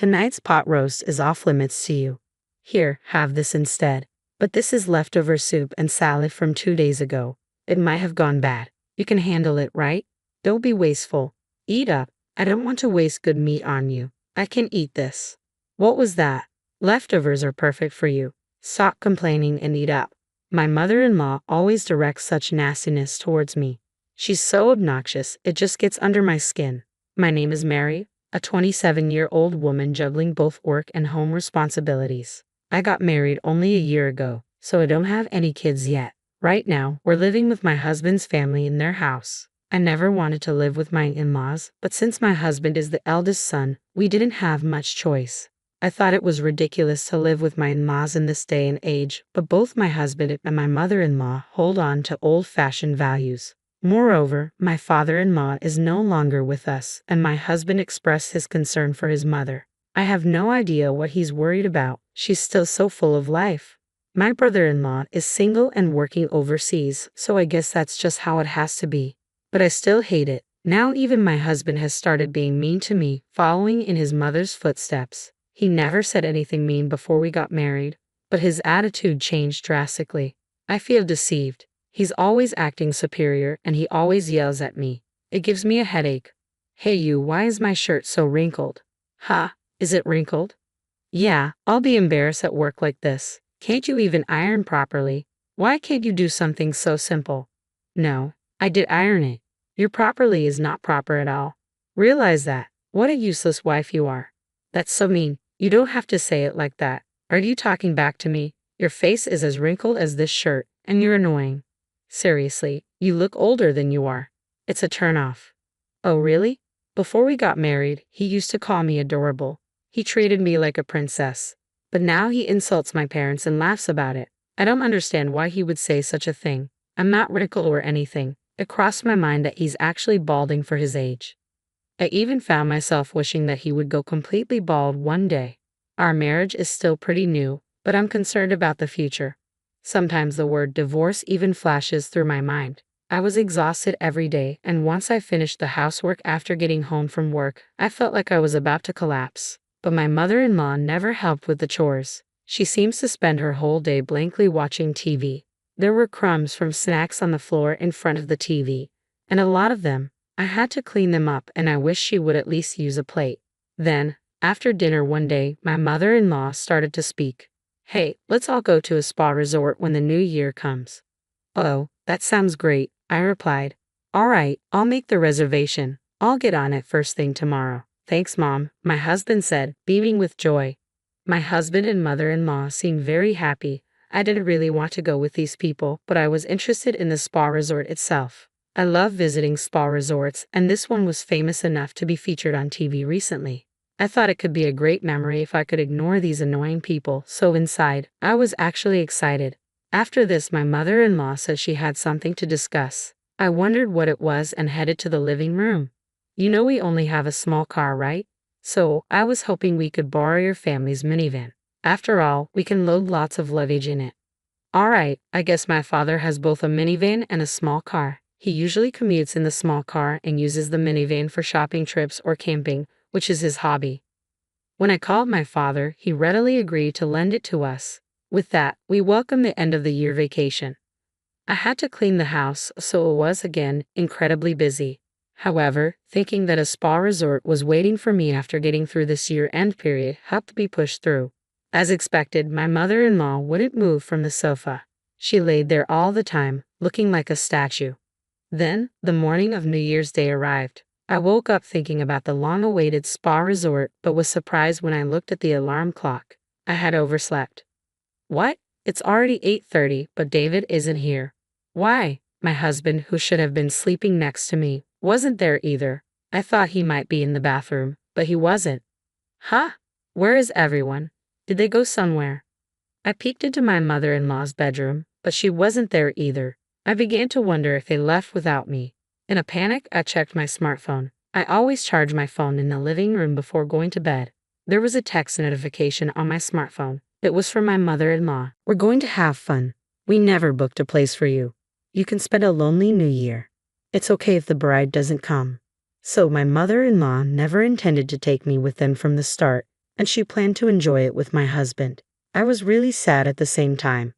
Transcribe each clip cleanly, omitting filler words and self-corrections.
Tonight's pot roast is off limits to you. Here, have this instead. But this is leftover soup and salad from 2 days ago. It might have gone bad. You can handle it, right? Don't be wasteful. Eat up. I don't want to waste good meat on you. I can eat this. What was that? Leftovers are perfect for you. Stop complaining and eat up. My mother-in-law always directs such nastiness towards me. She's so obnoxious, it just gets under my skin. My name is Mary, a 27-year-old woman juggling both work and home responsibilities. I got married only a year ago, so I don't have any kids yet. Right now, we're living with my husband's family in their house. I never wanted to live with my in-laws, but since my husband is the eldest son, we didn't have much choice. I thought it was ridiculous to live with my in-laws in this day and age, but both my husband and my mother-in-law hold on to old-fashioned values. Moreover, my father-in-law is no longer with us, and my husband expressed his concern for his mother. I have no idea what he's worried about. She's still so full of life. My brother-in-law is single and working overseas, so I guess that's just how it has to be. But I still hate it. Now even my husband has started being mean to me, following in his mother's footsteps. He never said anything mean before we got married, but his attitude changed drastically. I feel deceived. He's always acting superior and he always yells at me. It gives me a headache. Hey you, why is my shirt so wrinkled? Ha, is it wrinkled? Yeah, I'll be embarrassed at work like this. Can't you even iron properly? Why can't you do something so simple? No, I did iron it. Your properly is not proper at all. Realize that. What a useless wife you are. That's so mean. You don't have to say it like that. Are you talking back to me? Your face is as wrinkled as this shirt, and you're annoying. Seriously, you look older than you are. It's a turn-off. Oh really? Before we got married, he used to call me adorable. He treated me like a princess. But now he insults my parents and laughs about it. I don't understand why he would say such a thing. I'm not wrinkled or anything. It crossed my mind that he's actually balding for his age. I even found myself wishing that he would go completely bald one day. Our marriage is still pretty new, but I'm concerned about the future. Sometimes the word divorce even flashes through my mind. I was exhausted every day, and once I finished the housework after getting home from work, I felt like I was about to collapse. But my mother-in-law never helped with the chores. She seems to spend her whole day blankly watching TV. There were crumbs from snacks on the floor in front of the TV, and a lot of them. I had to clean them up, and I wish she would at least use a plate. Then, after dinner one day, my mother-in-law started to speak. Hey, let's all go to a spa resort when the new year comes. Oh, that sounds great, I replied. All right, I'll make the reservation. I'll get on it first thing tomorrow. Thanks, Mom, my husband said, beaming with joy. My husband and mother-in-law seemed very happy. I didn't really want to go with these people, but I was interested in the spa resort itself. I love visiting spa resorts, and this one was famous enough to be featured on TV recently. I thought it could be a great memory if I could ignore these annoying people, so inside, I was actually excited. After this, my mother-in-law said she had something to discuss. I wondered what it was and headed to the living room. You know we only have a small car, right? So, I was hoping we could borrow your family's minivan. After all, we can load lots of luggage in it. Alright, I guess my father has both a minivan and a small car. He usually commutes in the small car and uses the minivan for shopping trips or camping, which is his hobby. When I called my father, he readily agreed to lend it to us. With that, we welcomed the end of the year vacation. I had to clean the house, so it was again incredibly busy. However, thinking that a spa resort was waiting for me after getting through this year-end period helped me push through. As expected, my mother-in-law wouldn't move from the sofa. She laid there all the time, looking like a statue. Then, the morning of New Year's Day arrived. I woke up thinking about the long-awaited spa resort, but was surprised when I looked at the alarm clock. I had overslept. What? It's already 8:30, but David isn't here. Why? My husband, who should have been sleeping next to me, wasn't there either. I thought he might be in the bathroom, but he wasn't. Huh? Where is everyone? Did they go somewhere? I peeked into my mother-in-law's bedroom, but she wasn't there either. I began to wonder if they left without me. In a panic, I checked my smartphone. I always charge my phone in the living room before going to bed. There was a text notification on my smartphone. It was from my mother-in-law. We're going to have fun. We never booked a place for you. You can spend a lonely New Year. It's okay if the bride doesn't come. So my mother-in-law never intended to take me with them from the start, and she planned to enjoy it with my husband. I was really sad at the same time.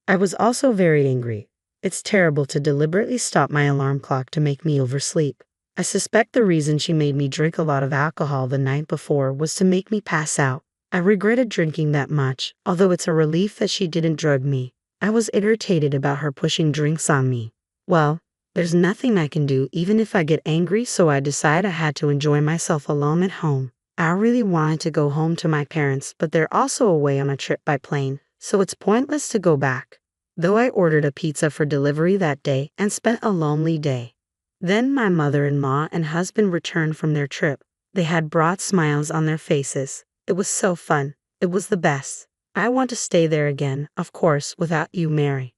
I was also very angry. It's terrible to deliberately stop my alarm clock to make me oversleep. I suspect the reason she made me drink a lot of alcohol the night before was to make me pass out. I regretted drinking that much, although it's a relief that she didn't drug me. I was irritated about her pushing drinks on me. Well, there's nothing I can do even if I get angry, so I decided I had to enjoy myself alone at home. I really wanted to go home to my parents, but they're also away on a trip by plane, so it's pointless to go back. Though I ordered a pizza for delivery that day and spent a lonely day. Then my mother-in-law and husband returned from their trip. They had brought smiles on their faces. It was so fun. It was the best. I want to stay there again, of course, without you, Mary.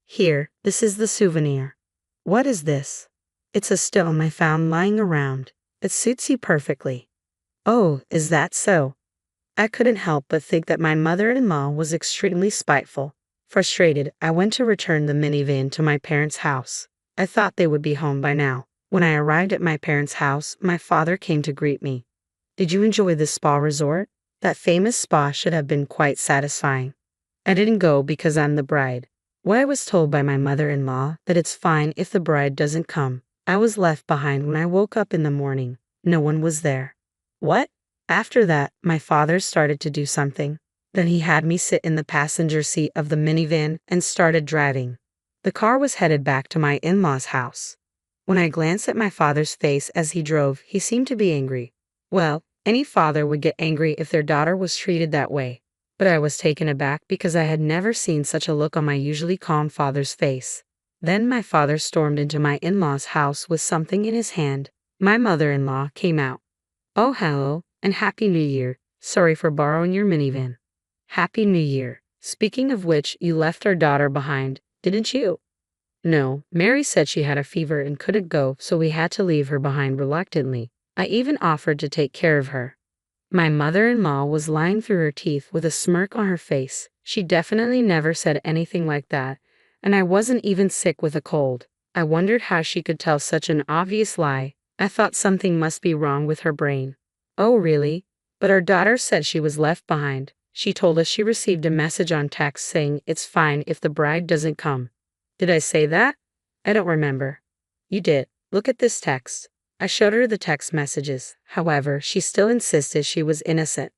Here, this is the souvenir. What is this? It's a stone I found lying around. It suits you perfectly. Oh, is that so? I couldn't help but think that my mother-in-law was extremely spiteful. Frustrated, I went to return the minivan to my parents' house. I thought they would be home by now. When I arrived at my parents' house, my father came to greet me. Did you enjoy this spa resort? That famous spa should have been quite satisfying. I didn't go because I'm the bride. Well, I was told by my mother-in-law that it's fine if the bride doesn't come. I was left behind when I woke up in the morning. No one was there. What? After that, my father started to do something. Then he had me sit in the passenger seat of the minivan and started driving. The car was headed back to my in-laws' house. When I glanced at my father's face as he drove, he seemed to be angry. Well, any father would get angry if their daughter was treated that way. But I was taken aback because I had never seen such a look on my usually calm father's face. Then my father stormed into my in-laws' house with something in his hand. My mother-in-law came out. Oh, hello, and Happy New Year. Sorry for borrowing your minivan. Happy New Year. Speaking of which, you left our daughter behind, didn't you? No, Mary said she had a fever and couldn't go, so we had to leave her behind reluctantly. I even offered to take care of her. My mother-in-law was lying through her teeth with a smirk on her face. She definitely never said anything like that, and I wasn't even sick with a cold. I wondered how she could tell such an obvious lie. I thought something must be wrong with her brain. Oh, really? But our daughter said she was left behind. She told us she received a message on text saying it's fine if the bride doesn't come. Did I say that? I don't remember. You did. Look at this text. I showed her the text messages. However, she still insisted she was innocent.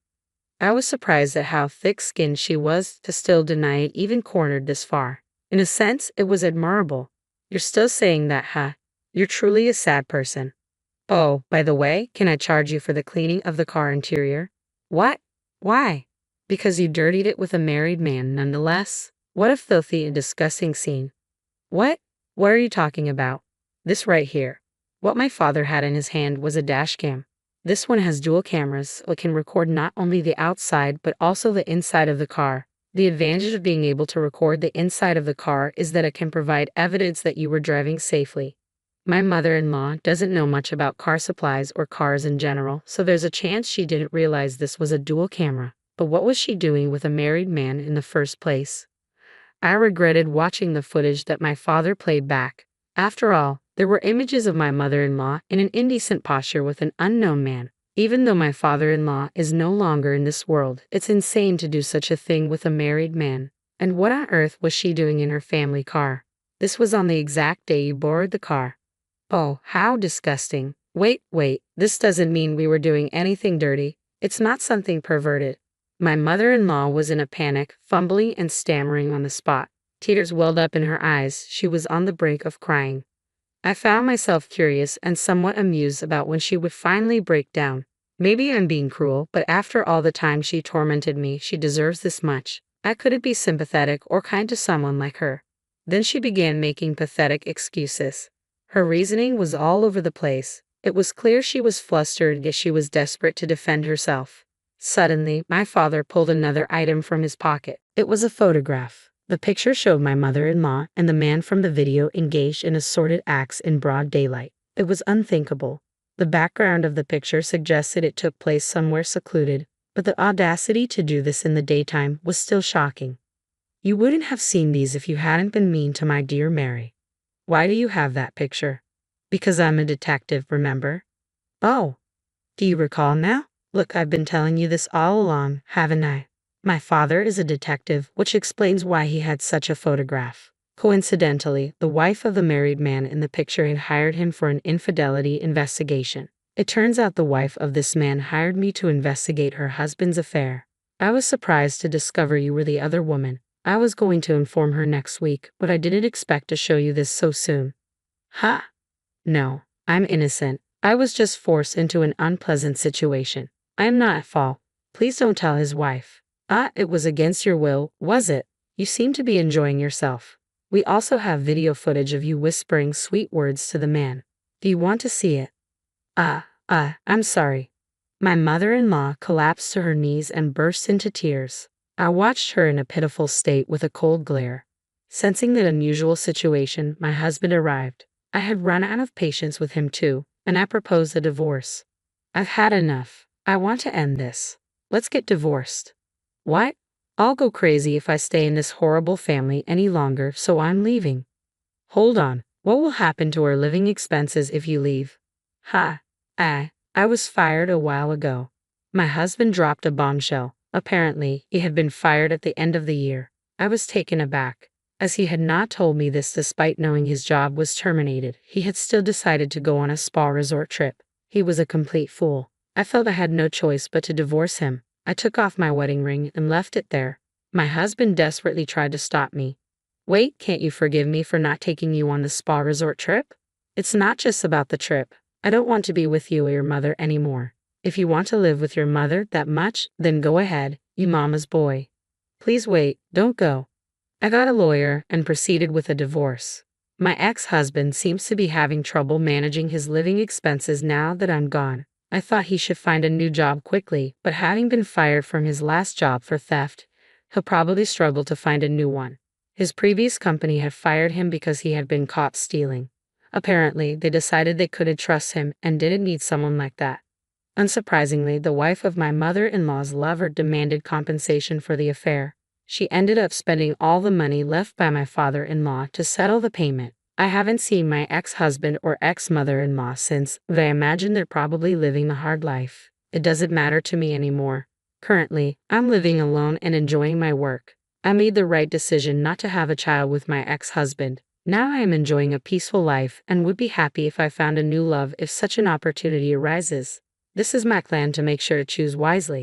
I was surprised at how thick-skinned she was to still deny it even cornered this far. In a sense, it was admirable. You're still saying that, huh? You're truly a sad person. Oh, by the way, can I charge you for the cleaning of the car interior? What? Why? Because you dirtied it with a married man nonetheless? What a filthy and disgusting scene. What? What are you talking about? This right here. What my father had in his hand was a dash cam. This one has dual cameras, so it can record not only the outside but also the inside of the car. The advantage of being able to record the inside of the car is that it can provide evidence that you were driving safely. My mother-in-law doesn't know much about car supplies or cars in general, so there's a chance she didn't realize this was a dual camera. But what was she doing with a married man in the first place? I regretted watching the footage that my father played back. After all, there were images of my mother-in-law in an indecent posture with an unknown man. Even though my father-in-law is no longer in this world, it's insane to do such a thing with a married man. And what on earth was she doing in her family car? This was on the exact day you borrowed the car. Oh, how disgusting. Wait, this doesn't mean we were doing anything dirty. It's not something perverted. My mother-in-law was in a panic, fumbling and stammering on the spot. Tears welled up in her eyes. She was on the brink of crying. I found myself curious and somewhat amused about when she would finally break down. Maybe I'm being cruel, but after all the time she tormented me, she deserves this much. I couldn't be sympathetic or kind to someone like her. Then she began making pathetic excuses. Her reasoning was all over the place. It was clear she was flustered, yet she was desperate to defend herself. Suddenly, my father pulled another item from his pocket. It was a photograph. The picture showed my mother-in-law and the man from the video engaged in assorted acts in broad daylight. It was unthinkable. The background of the picture suggested it took place somewhere secluded, but the audacity to do this in the daytime was still shocking. You wouldn't have seen these if you hadn't been mean to my dear Mary. Why do you have that picture? Because I'm a detective, remember? Oh, do you recall now? Look, I've been telling you this all along, haven't I? My father is a detective, which explains why he had such a photograph. Coincidentally, the wife of the married man in the picture had hired him for an infidelity investigation. It turns out the wife of this man hired me to investigate her husband's affair. I was surprised to discover you were the other woman. I was going to inform her next week, but I didn't expect to show you this so soon. Ha! No, I'm innocent. I was just forced into an unpleasant situation. I am not at fault. Please don't tell his wife. Ah, it was against your will, was it? You seem to be enjoying yourself. We also have video footage of you whispering sweet words to the man. Do you want to see it? I'm sorry. My mother-in-law collapsed to her knees and burst into tears. I watched her in a pitiful state with a cold glare. Sensing the unusual situation, my husband arrived. I had run out of patience with him too, and I proposed a divorce. I've had enough. I want to end this. Let's get divorced. What? I'll go crazy if I stay in this horrible family any longer, so I'm leaving. Hold on. What will happen to our living expenses if you leave? Ha. I was fired a while ago. My husband dropped a bombshell. Apparently, he had been fired at the end of the year. I was taken aback. As he had not told me this despite knowing his job was terminated, he had still decided to go on a spa resort trip. He was a complete fool. I felt I had no choice but to divorce him. I took off my wedding ring and left it there. My husband desperately tried to stop me. Wait, can't you forgive me for not taking you on the spa resort trip? It's not just about the trip. I don't want to be with you or your mother anymore. If you want to live with your mother that much, then go ahead, you mama's boy. Please wait, don't go. I got a lawyer and proceeded with a divorce. My ex-husband seems to be having trouble managing his living expenses now that I'm gone. I thought he should find a new job quickly, but having been fired from his last job for theft, he'll probably struggle to find a new one. His previous company had fired him because he had been caught stealing. Apparently, they decided they couldn't trust him and didn't need someone like that. Unsurprisingly, the wife of my mother-in-law's lover demanded compensation for the affair. She ended up spending all the money left by my father-in-law to settle the payment. I haven't seen my ex-husband or ex-mother-in-law since, but I imagine they're probably living the hard life. It doesn't matter to me anymore. Currently, I'm living alone and enjoying my work. I made the right decision not to have a child with my ex-husband. Now I am enjoying a peaceful life and would be happy if I found a new love if such an opportunity arises. This is my plan to make sure to choose wisely.